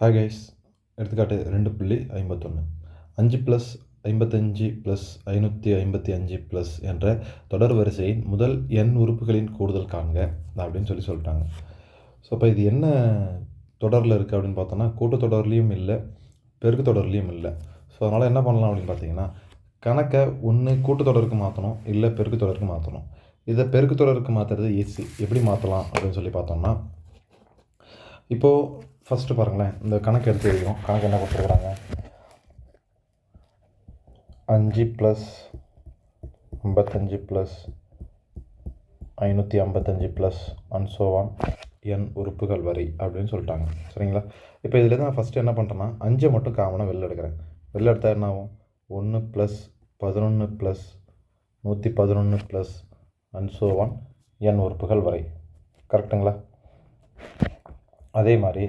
Hi guys, எடுத்துக்காட்டு 2.51 5 + 55 + 555 + என்ற தொடர் வரிசையின் முதல் n உறுப்புகளின் கூடுதல் காண்க அப்படின்னு சொல்லிட்டாங்க. ஸோ இப்போ இது என்ன தொடரில் இருக்குது அப்படின்னு பார்த்தோன்னா, கூட்டுத்தொடர்லேயும் இல்லை, பெருக்கு தொடர்லேயும் இல்லை. ஸோ அதனால் என்ன பண்ணலாம் அப்படின்னு பார்த்தீங்கன்னா, கணக்கை ஒன்று கூட்டுத்தொடருக்கு மாற்றணும், இல்லை பெருக்கு தொடருக்கு மாற்றணும். இதை பெருக்கு தொடருக்கு மாற்றுறது ஈஸி. எப்படி மாற்றலாம் அப்படின்னு சொல்லி பார்த்தோம்னா, இப்போது ஃபஸ்ட்டு பாருங்களேன், இந்த கணக்கு எடுத்து எழுதிடும். கணக்கு என்ன கொடுத்துருக்குறாங்க, 5 + 55 + 555 + n உறுப்புகள் வரை அப்படின்னு சொல்லிட்டாங்க. சரிங்களா? இப்போ இதில் தான் ஃபஸ்ட்டு என்ன பண்ணுறேன்னா, 5 மட்டும் காமனாக வெளில எடுக்கிறேன். வெளில எடுத்தால் என்ன ஆகும், 1 + 11 + 111 + n உறுப்புகள் வரை. கரெக்டுங்களா? அதே மாதிரி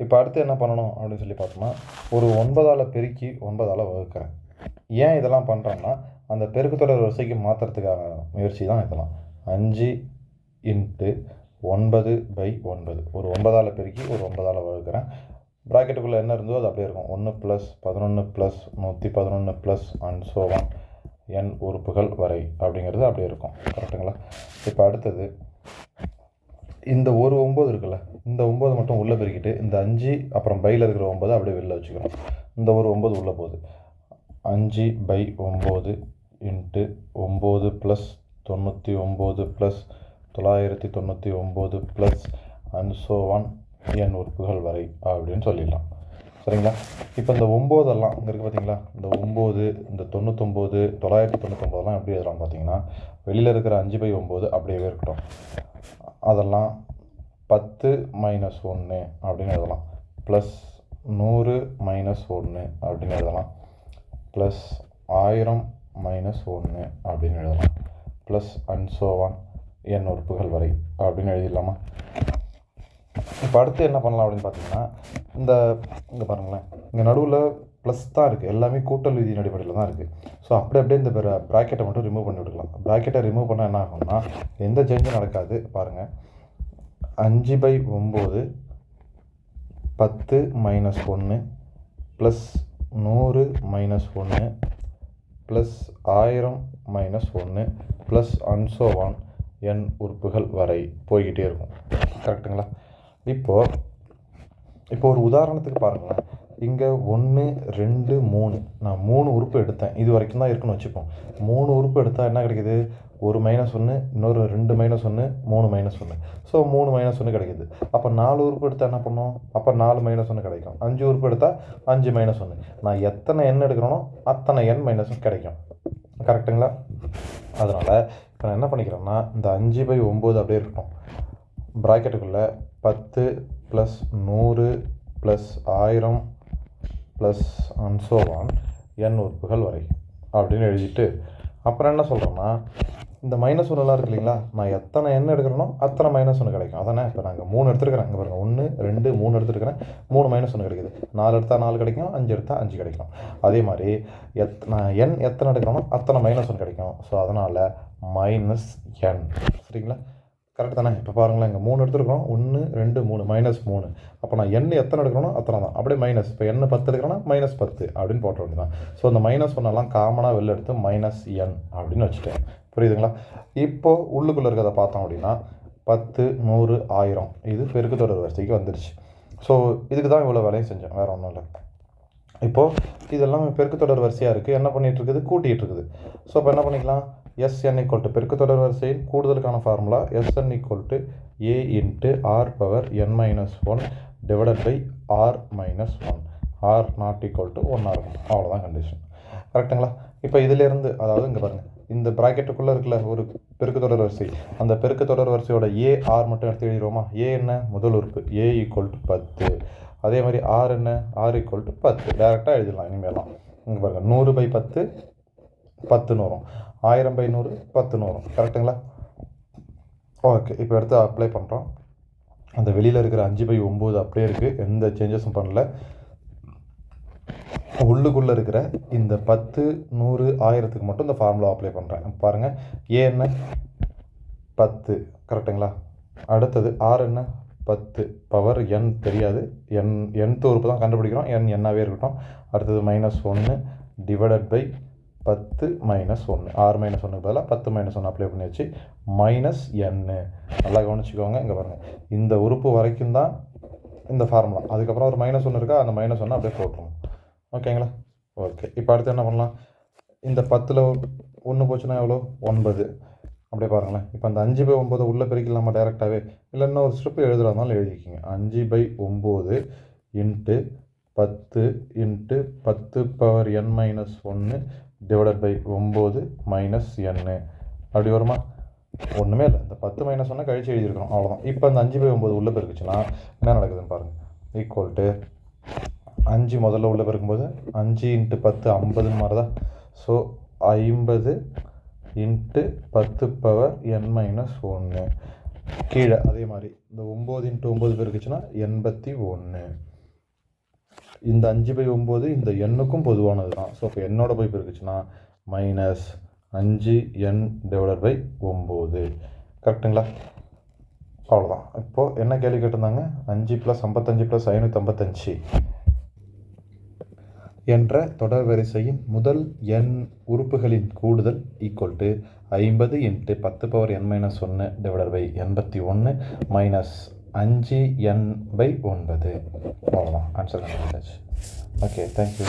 இப்போ அடுத்து என்ன பண்ணணும் அப்படின்னு சொல்லி பார்த்தோம்னா, ஒரு 9ஆல் பெருக்கி 9ஆல் வகுக்கிறேன். ஏன் இதெல்லாம் பண்ணுறேன்னா, அந்த பெருக்குத்தொடர் வரிசைக்கு மாற்றுறதுக்கான முயற்சி தான் இதெல்லாம். 5 × 9/9 ஒரு 9ஆல் பெருக்கி ஒரு 9ஆல் வகுக்கிறேன். ப்ராக்கெட்டுக்குள்ளே என்ன இருந்தோ அது அப்படியே இருக்கும். 1 + 11 + 111 + n உறுப்புகள் வரை அப்படிங்கிறது அப்படியே இருக்கும். கரெக்டுங்களா? இப்போ அடுத்தது இந்த ஒரு 9 இருக்குல்ல, இந்த 9 மட்டும் உள்ளே பெருக்கிட்டு இந்த 5 அப்புறம் பையில் இருக்கிற 9 அப்படியே வெளில வச்சுக்கிறோம். இந்த ஒரு 9 உள்ளே போகுது. 5/9 × 9 + 99 + 999 + n உறுப்புகள் வரை அப்படின்னு சொல்லிடலாம். சரிங்களா? இப்போ இந்த 9 இங்கே இருக்குது பார்த்தீங்களா, இந்த 9, இந்த 99, 999 எப்படி எழுதலாம் பார்த்தீங்கன்னா, வெளியில் இருக்கிற 5/9 அப்படியே இருக்கட்டும். அதெல்லாம் 10 - 1 அப்படின்னு எழுதலாம். +100 - 1 அப்படின்னு எழுதலாம். +1000 - 1 அப்படின்னு எழுதலாம். +n உறுப்புகள் வரை அப்படின்னு எழுதிடலாமா? இப்போ அடுத்து என்ன பண்ணலாம் அப்படின்னு பார்த்தீங்கன்னா, இங்கே பாருங்களேன், இங்கே நடுவில் ப்ளஸ் தான் இருக்குது. எல்லாமே கூட்டல் விதியின் அடிப்படையில் தான் இருக்குது. ஸோ அப்படியே இந்த ப்ராக்கெட்டை மட்டும் ரிமூவ் பண்ணி விட்டுக்கலாம். ப்ராக்கெட்டை ரிமூவ் பண்ணால் என்ன ஆகும்னா, எந்த சேஞ்சும் நடக்காது. பாருங்கள், 5/9 10 - 1 +100 - 1 +1000 - 1 n உறுப்புகள் வரை போய்கிட்டே இருக்கும். கரெக்டுங்களா? இப்போ ஒரு உதாரணத்துக்கு பாருங்களேன், இங்கே 1 2 3 நான் 3 உறுப்பு எடுத்தேன். இது வரைக்கும் தான் இருக்குன்னு வச்சுப்போம். 3 உறுப்பு எடுத்தால் என்ன கிடைக்குது, ஒரு -1, இன்னொரு 2 -1, 3 -1. ஸோ 3 -1 கிடைக்குது. அப்போ 4 உறுப்பு எடுத்தால் என்ன பண்ணணும், அப்போ 4 -1 கிடைக்கும். 5 உறுப்பு எடுத்தால் 5 -1. நான் எத்தனை எண் எடுக்கிறேனோ அத்தனை n -1 கிடைக்கும். கரெக்டுங்களா? அதனால் இப்போ நான் என்ன பண்ணிக்கிறேன்னா, இந்த 5/9 அப்படியே இருக்கட்டும். ப்ராக்கெட்டுக்குள்ளே 10 + 100 + 1000 + n உறுப்புகள் வரை அப்படின்னு எழுதிட்டு, அப்புறம் என்ன சொல்கிறேன்னா, இந்த -1 இருக்கு இல்லைங்களா, நான் எத்தனை எண் எடுக்கிறேனோ அத்தனை -1 கிடைக்கும். அதானே? இப்போ நாங்கள் 3 எடுத்துருக்கிறேன். இங்கே பாருங்கள், 1 2 3 எடுத்துருக்கிறேன். 3 -1 கிடைக்குது. 4 எடுத்தால் 4 கிடைக்கும், 5 எடுத்தால் 5 கிடைக்கும். அதே மாதிரி நான் n எத்தனை எடுக்கிறேனோ அத்தனை -1 கிடைக்கும். ஸோ அதனால் -n. சரிங்களா? கரெக்டு தானே? இப்போ பாருங்களேன், இங்கே 3 எடுத்துருக்கோம். 1 2 3 -3. அப்போ நான் n எத்தனை எடுக்கிறோனோ அத்தனை தான். அப்படியே மைனஸ், இப்போ n 10 எடுக்கிறேன்னா -10 அப்படின்னு போட்ட வேண்டியதான். ஸோ இந்த -1 காமனாக வெளில எடுத்து -n அப்படின்னு வச்சுட்டேன். புரியுதுங்களா? இப்போது உள்ளுக்குள்ளே இருக்கிறத பார்த்தோம் அப்படின்னா, 10 100 1000 இது பெருக்குத்தொடர் வரிசைக்கு வந்துடுச்சு. ஸோ இதுக்கு தான் இவ்வளோ வேலையும் செஞ்சேன், வேறு ஒன்றும் இல்லை. இப்போது இதெல்லாம் பெருக்குத்தொடர் வரிசையாக இருக்குது. என்ன பண்ணிகிட்டு இருக்குது, கூட்டிகிட்டு இருக்குது. ஸோ இப்போ என்ன பண்ணிக்கலாம், Sn = பெருக்குத்தொடர் வரிசையின் கூடுதலுக்கான formula Sn = a × r⁻n - 1 / r - 1. r ≠ 1 இருக்கும். அவ்வளோதான் கண்டிஷன். கரெக்டுங்களா? இப்போ இதிலேருந்து, அதாவது இங்கே பாருங்கள், இந்த ப்ராக்கெட்டுக்குள்ளே இருக்குல்ல ஒரு பெருக்குத்தொடர் வரிசை, அந்த பெருக்குத்தொடர் வரிசையோட r மட்டும் எடுத்து எழுதிடுவோமா? என்ன, முதல் உறுப்பு a = 10. அதே மாதிரி r என்ன, r = 10. டேரெக்டாக எழுதிடலாம் இனிமேலாம். இங்கே பாருங்கள், 100/10 10ன்னு வரும். 1000/100 10ன்னு வரும். கரெக்டுங்களா? ஓகே, இப்போ எடுத்து அப்ளை பண்ணுறோம். அந்த வெளியில் இருக்கிற 5/9 அப்படியே இருக்குது, எந்த சேஞ்சஸும் பண்ணல. உள்ளுக்குள்ளே இருக்கிற இந்த 10 100 1000க்கு மட்டும் இந்த ஃபார்முலா அப்ளை பண்ணுறேன். பாருங்கள், என்ன 10. கரெக்டுங்களா? அடுத்தது r என்ன 10 பவர் n தெரியாது, nth உறுப்பு தான் கண்டுபிடிக்கிறோம், n என்னாவே இருக்கட்டும். அடுத்தது -1 டிவைடட் பை 10 -1, 6 -1க்கு பதிலாக 10 -1 அப்ளை பண்ணியாச்சு, -n. நல்லா கவனிச்சுக்கோங்க, இங்கே பாருங்கள், இந்த உறுப்பு வரைக்கும் தான் இந்த ஃபார்முலா. அதுக்கப்புறம் ஒரு -1 இருக்கா, அந்த -1 அப்படியே போட்டுருவோம். ஓகேங்களா? ஓகே. இப்போ அடுத்து என்ன பண்ணலாம், இந்த 10ல் 1 போச்சுன்னா எவ்வளோ, 9. அப்படியே பாருங்களேன். இப்போ அந்த 5/9 உள்ளே பெருக்கலாமா டேரெக்டாகவே, இல்லை இன்னும் ஒரு ஸ்ட்ரிப்பு எழுதுறதுனாலும் எழுதிக்கிங்க. 5/9 into 10 into 10 power n - 1 divided by 9 -n. அப்படி வருமா? ஒன்றுமே இல்லை, இந்த 10 -1 கழிச்சு எழுதியிருக்கிறோம், அவ்வளோதான். இப்போ அந்த 5/9 உள்ளே பெருக்குச்சுன்னா என்ன நடக்குதுன்னு பாருங்கள். ஈக்குவல் டு 5 முதல்ல உள்ளே பெருக்கும்போது 5 இன்ட்டு 10 50 மாறுதா. So 50 into 10 power n - 1. கீழே அதே மாதிரி இந்த 9 இன்ட்டு 9 பெருக்குச்சுன்னா 81. இந்த 5/9 இந்த எண்ணுக்கும் பொதுவானது தான். ஸோ இப்போ என்னோட போய் பெருக்குச்சுன்னா -5n டிவைடட் பை 9. கரெக்டுங்களா? அவ்வளோதான். இப்போது என்ன கேள்வி கேட்டிருந்தாங்க, 5 + 55 + 555 என்ற தொடர் வரிசையின் முதல் n உறுப்புகளின் கூடுதல் equal to 50 into 10 power n - 1 divided by 81 -5n/9. அவ்வளோதான், ஆன்சர் கண்டுபிடிச்சாச்சு. Okay, thank you.